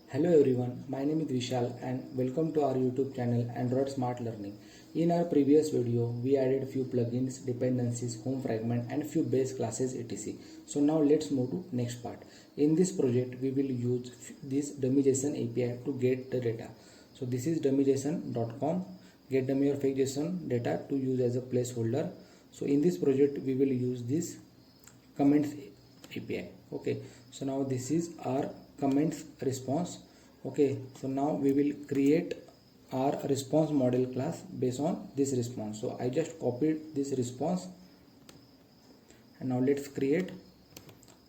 Hello everyone, my name is Vishal and welcome to our YouTube channel Android Smart Learning. In our previous video, we added few plugins, dependencies, home fragment and few base classes etc. So now let's move to next part. In this project, we will use this dummy.json API to get the data. So this is dummyjson.com, get dummy or fake JSON data to use as a placeholder. So in this project, we will use this comments API. Okay, so now this is our comments response. Okay, so now we will create our response model class based on this response. So I just copied this response and now let's create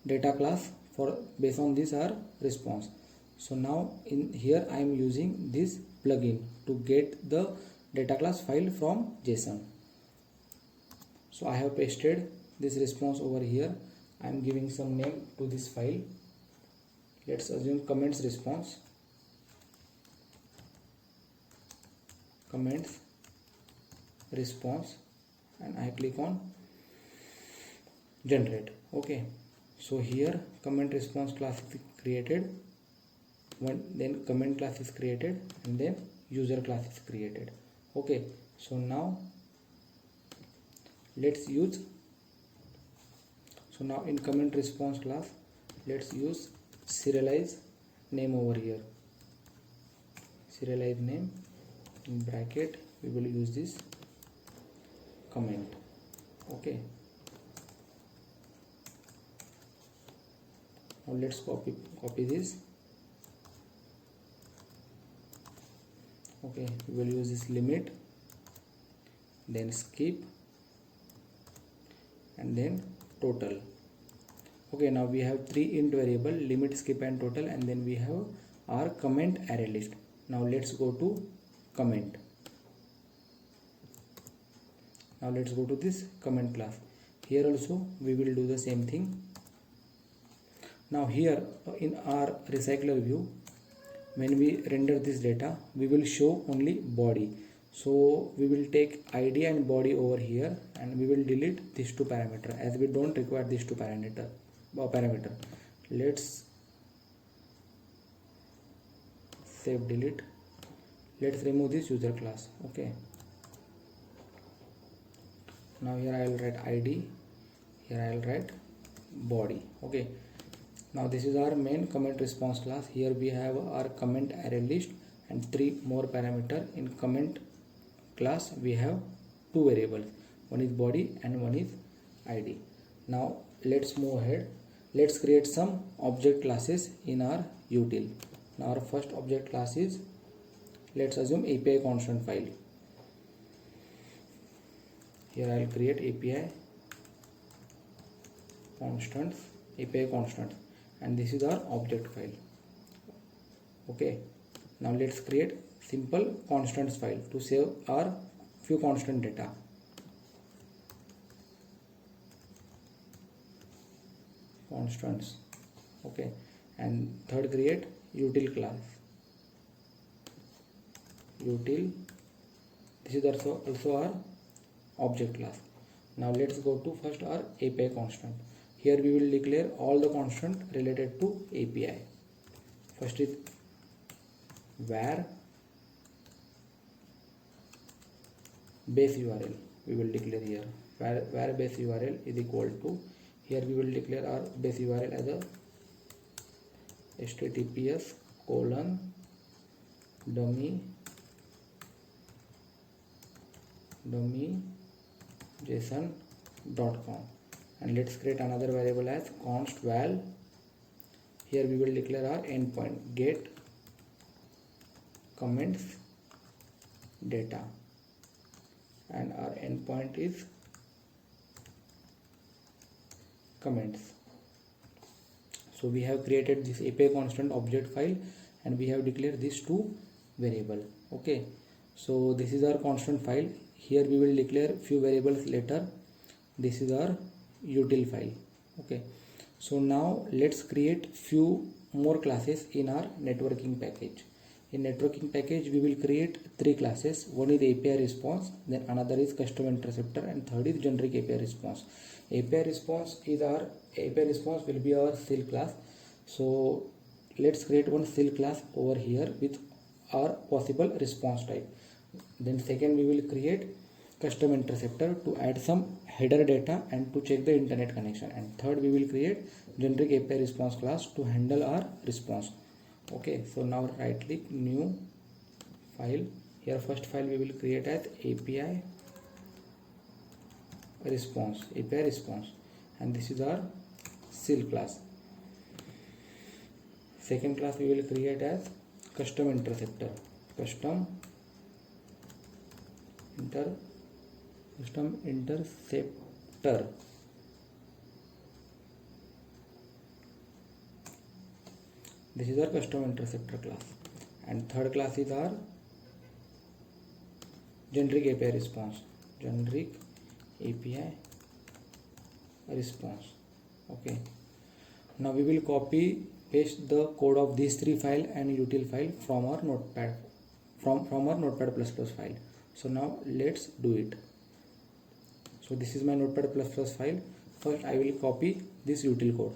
data class for based on this our response. So now in here I am using this plugin to get the data class file from JSON. So I have pasted this response over here. I am giving some name to this file. Let's assume comments response, comments response, and I click on generate. Okay, so here comment response class is created, then comment class is created, and then user class is created. Okay, so now let's use, so now in comment response class let's use serialize name over here. Serialize name, in bracket we will use this comment. Okay, now let's copy this. Okay, we will use this limit, then skip, and then total. Okay, now we have three int variable, limit, skip and total, and then we have our comment array list. Now let's go to comment. Now let's go to this comment class. Here also we will do the same thing. Now here in our recycler view, when we render this data, we will show only body. So we will take ID and body over here and we will delete these two parameter as we don't require these two parameter. Let's save, delete. Let's remove this user class. Okay, now here I will write ID, here I will write body. Okay, now this is our main comment response class. Here we have our comment array list and three more parameter. In comment class we have two variables, one is body and one is ID. Now let's move ahead. Let's create some object classes in our util. Now our first object class is, let's assume API constant file. Here I will create API constants, and this is our object file. Okay, now let's create simple constants file to save our few constant data. Constants. Okay, and third create util class. Util, this is also our object class. Now let's go to first our API constant. Here we will declare all the constant related to API. First is var base URL. We will declare here var base URL is equal to, here we will declare our base URL as a https://dummyjson.com, and let's create another variable as const val. Here we will declare our endpoint get comments data, and our endpoint is comments. So we have created this API constant object file and we have declared these two variable. Okay, so this is our constant file. Here we will declare few variables later. This is our util file. Okay, so now let's create few more classes in our networking package. In networking package we will create three classes. One is API response, then another is custom interceptor, and third is generic API response. API response will be our seal class. So let's create one silk class over here with our possible response type. Then second, we will create custom interceptor to add some header data and to check the internet connection. And third, we will create generic API response class to handle our response. Okay, so now right click, new file. Here first file we will create as API response, and this is our silk class. Second class we will create as custom interceptor, this is our custom interceptor class. And third class is our generic API response, okay. Now we will copy paste the code of these three file and util file from our notepad, from our notepad++ file. So now let's do it. So this is my notepad++ file. First I will copy this util code.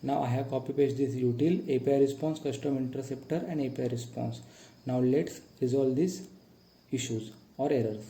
Now I have copy paste this util, API response, custom interceptor and API response. Now let's resolve these issues or errors.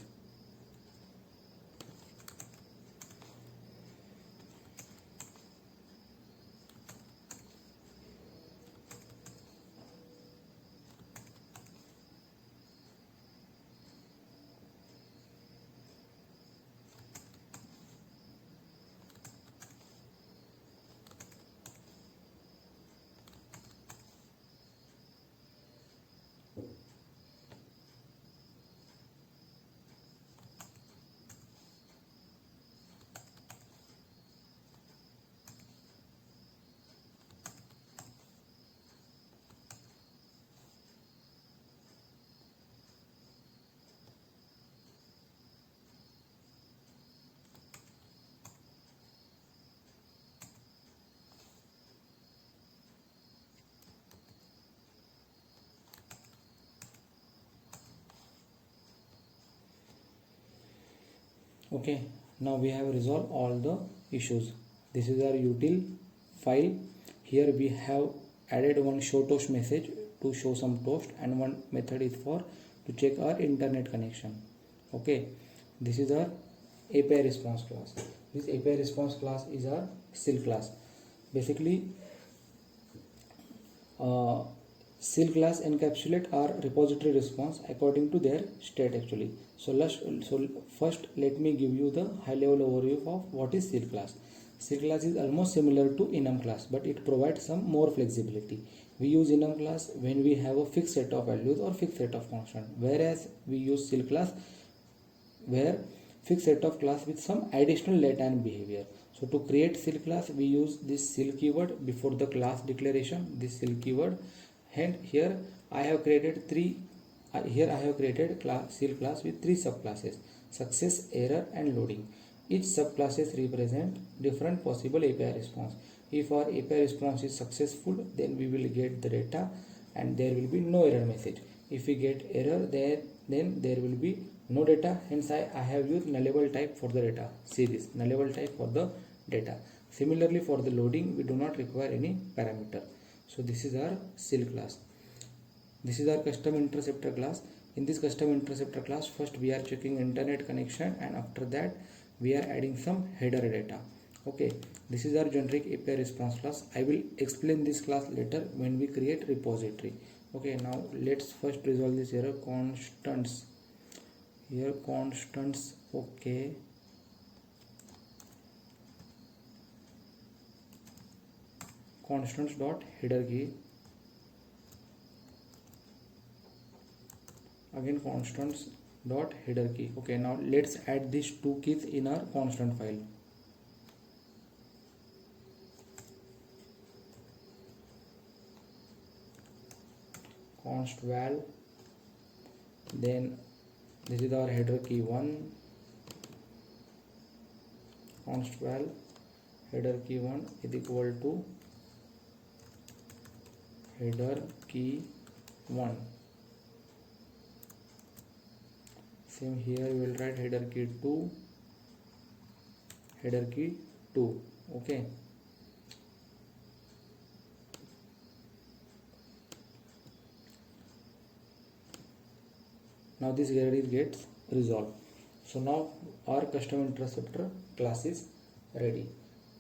Okay, now we have resolved all the issues. This is our util file. Here we have added one show toast message to show some toast, and one method is for to check our internet connection. Okay, this is our API response class. This API response class is our silk class. Basically, silk class encapsulate our repository response according to their state actually. So first let me give you the high level overview of what is silk class. Silk class is almost similar to enum class, but it provides some more flexibility. We use enum class when we have a fixed set of values or fixed set of constant, whereas we use silk class where fixed set of class with some additional data and behavior. So to create silk class, we use this silk keyword before the class declaration, this silk keyword. And here I have created silk class with three subclasses: success, error and loading. Each subclasses represent different possible API response. If our API response is successful, then we will get the data and there will be no error message. If we get error, then there will be no data. Hence I have used nullable type for the data. See this, nullable type for the data. Similarly, for the loading, we do not require any parameter. So this is our silk class. This is our custom interceptor class. In this custom interceptor class, first we are checking internet connection, and after that we are adding some header data. Okay, this is our generic API response class. I will explain this class later when we create repository. Okay, now let's first resolve this error. Constants, here constants. Okay, constants dot header key, again constants dot header key. Okay, now let's add these two keys in our constant file. Const val, then this is our header key 1, const val header key 1 is equal to header key 1. Same here we will write header key 2, header key 2. Okay, now this error gets resolved. So now our custom interceptor class is ready.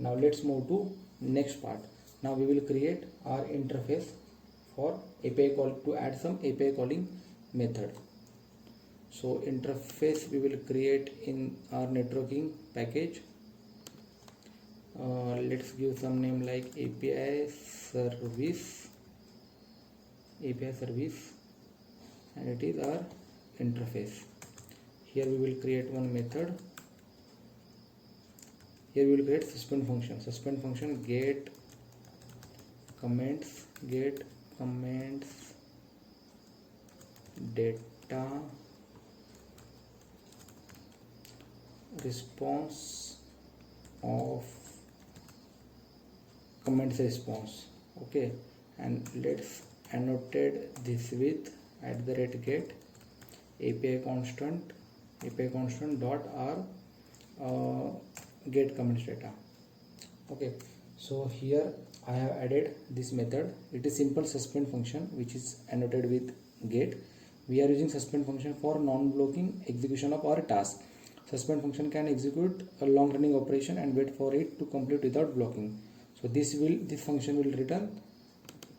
Now let's move to next part. Now we will create our interface for API call, to add some API calling method. So interface we will create in our networking package. Let's give some name like API service, and it is our interface. Here we will create one method. Here we will create suspend function get comments data response of comments response. Okay, and let's annotate this with @get API constant dot r get comments data. Okay, so here I have added this method. It is simple suspend function which is annotated with get. We are using suspend function for non-blocking execution of our task. Suspend function can execute a long running operation and wait for it to complete without blocking. So this function will return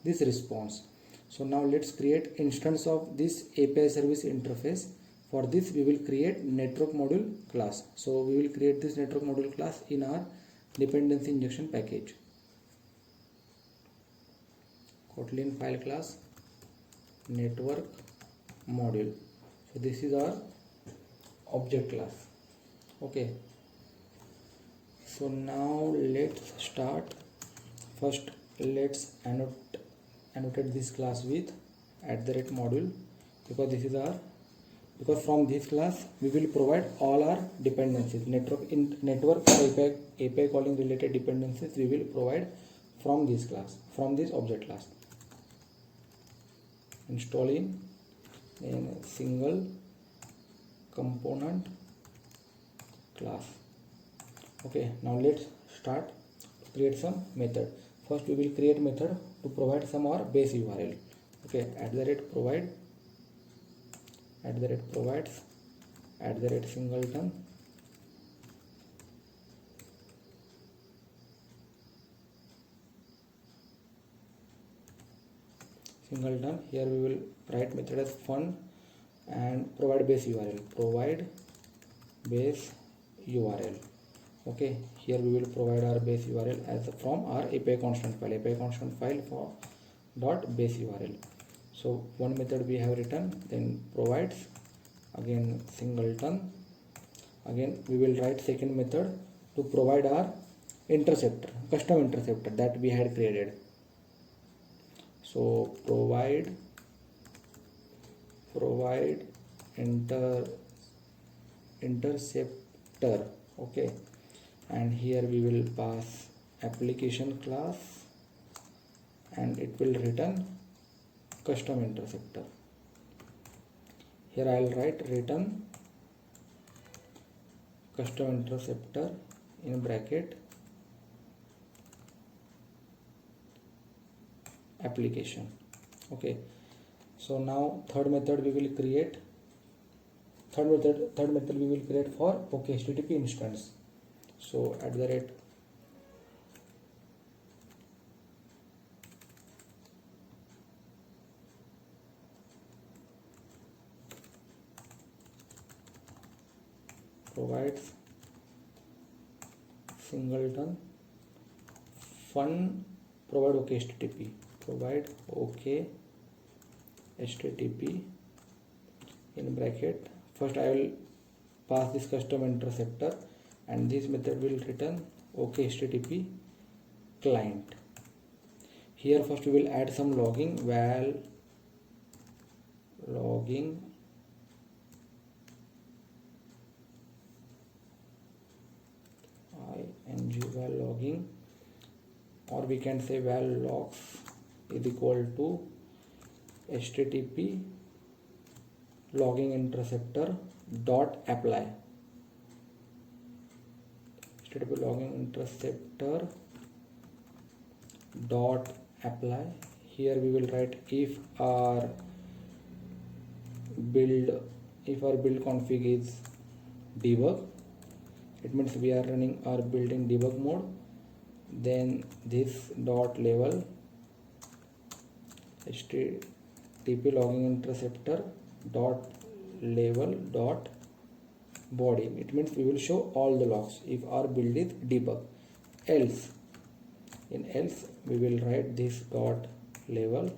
this response. So now let's create instance of this API service interface. For this we will create network module class. So we will create this network module class in our dependency injection package. Kotlin file class network module. So this is our object class. Okay, so now let's start. First let's annotate this class with @module, because from this class we will provide all our dependencies, network or API calling related dependencies we will provide from this class, from this object class. Install in a single component class. Okay, now let's start create some method. First we will create method to provide some our base URL. Okay, @provide @provides @singleton here we will write method as fun and provide base URL. Okay, here we will provide our base URL as from our API constant file for dot base URL. So one method we have written, then provides, again singleton, again we will write second method to provide our custom interceptor that we had created. So provide interceptor. Okay, and here we will pass application class and it will return custom interceptor. Here I will write return custom interceptor in bracket application. Okay, so now third method we will create for HTTP instance. So provides singleton fun provide OK HTTP, provide OK HTTP in bracket. First I will pass this custom interceptor, and this method will return OK HTTP client. Here first we will add some logging, val logging val logging, or we can say val logs is equal to HTTP logging interceptor dot apply. HTTP logging interceptor dot apply. Here we will write if our build config is debug, it means we are running our build in debug mode. Then this dot level HTTP logging interceptor dot level dot body, it means we will show all the logs if our build is debug. Else, in else we will write this dot level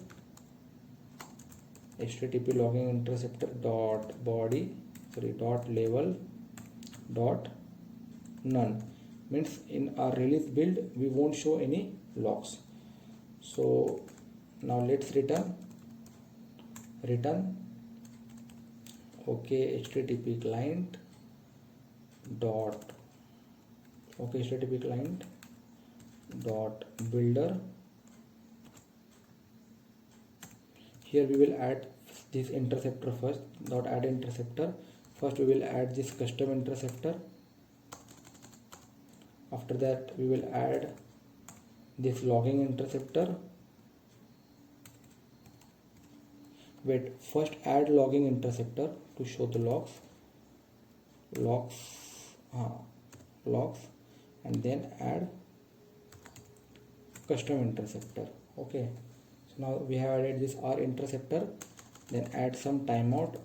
HTTP logging interceptor dot body, dot level dot none, means in our release build we won't show any logs. So now let's return OK HTTP client dot OK HTTP client dot builder. Here we will add this interceptor first, dot add interceptor. First we will add this custom interceptor. After that we will add this logging interceptor. Wait, first add logging interceptor to show the logs, and then add custom interceptor. Okay, so now we have added this R interceptor. Then add some timeout,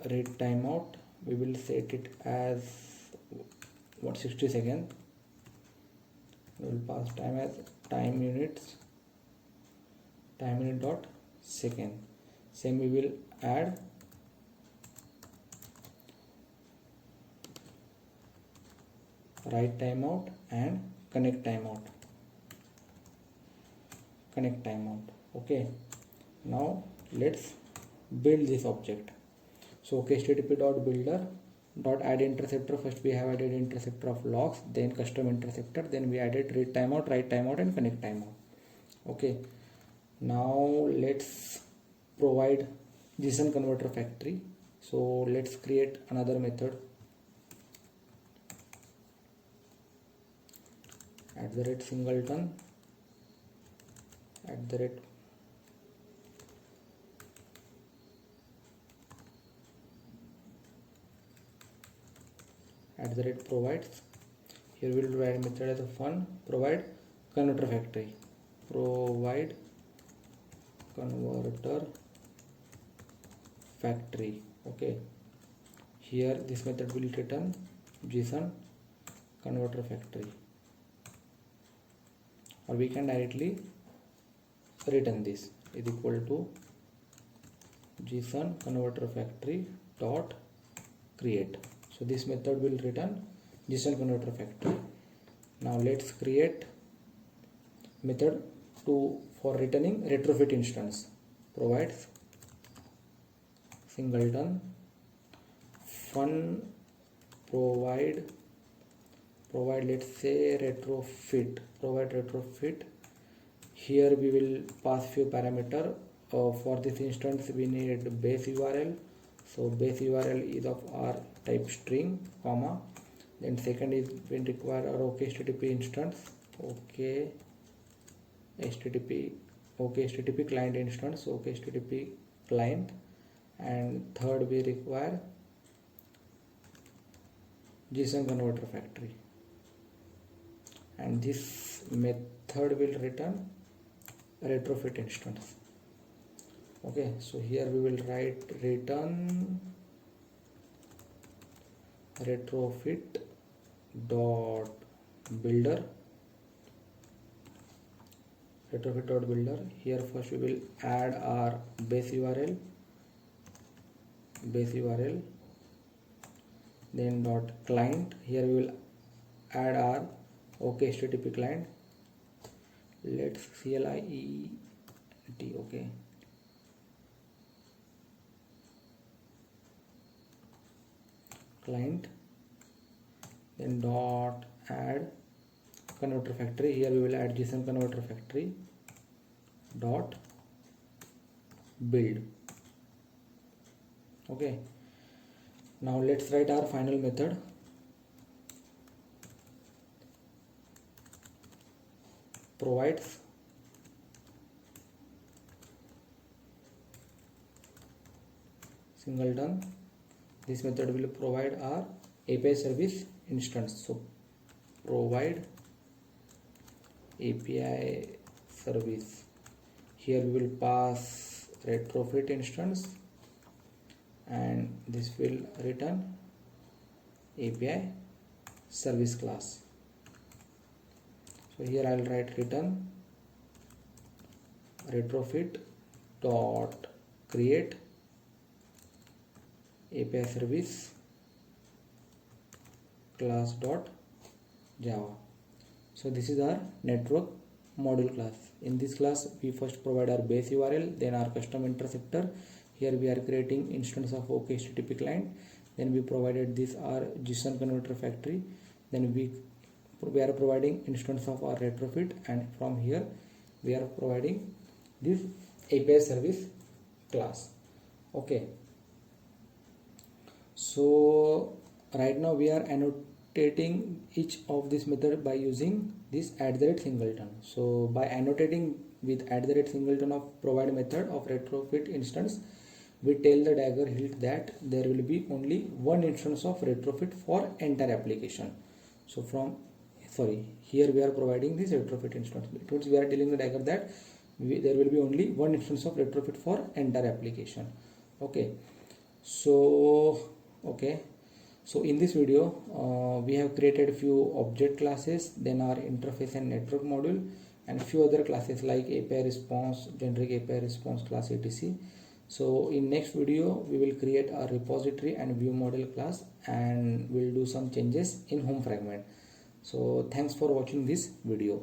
read timeout. We will set it as 60 seconds. We will pass time as time units, time unit dot second. Same we will add write timeout and connect timeout. Okay, now let's build this object. So OK HTTP dot builder dot add interceptor. First we have added interceptor of logs, then custom interceptor, then we added read timeout, write timeout, and connect timeout. Okay, now let's provide JSON converter factory. So let's create another method, @singleton provides. Here we will provide method as a fun, provide converter factory, provide converter factory. Okay, here this method will return JSON converter factory, or we can directly return this is equal to JSON converter factory dot create. So this method will return JSON converter factory. Now let's create method for returning retrofit instance. Provides singleton fun provide let's say retrofit, provide retrofit. Here we will pass few parameter. For this instance we need base URL. So base URL is of our type string, comma. Then second is when require our OK HTTP instance, OK HTTP client instance, OK HTTP client. And third we require JSON converter factory, and this method will return retrofit instance. Okay, so here we will write return retrofit dot builder retrofit.builder. Here first we will add our base URL, then dot client. Here we will add our OK HTTP client. Let's CLIENT. Okay, client, then dot add converter factory. Here we will add JSON converter factory dot build. Okay, now let's write our final method. Provides singleton. This method will provide our API service instance. So provide API service. Here we will pass retrofit instance, and this will return API service class. So here I will write return retrofit dot create API service class dot Java. So this is our network module class. In this class we first provide our base URL, then our custom interceptor. Here we are creating instance of OK HTTP client, then we provided this our JSON converter factory, then we are providing instance of our retrofit, and from here we are providing this API service class. Okay, so right now we are annotating each of this method by using this @singleton. So by annotating with @singleton of provide method of retrofit instance, we tell the Dagger Hilt that there will be only one instance of retrofit for entire application. So here we are providing this retrofit instance. It means we are telling the Dagger that there will be only one instance of retrofit for entire application. Okay, so in this video we have created few object classes, then our interface and network module, and few other classes like API response, generic API response class, etc. So in next video we will create a repository and view model class, and we'll do some changes in home fragment. So thanks for watching this video.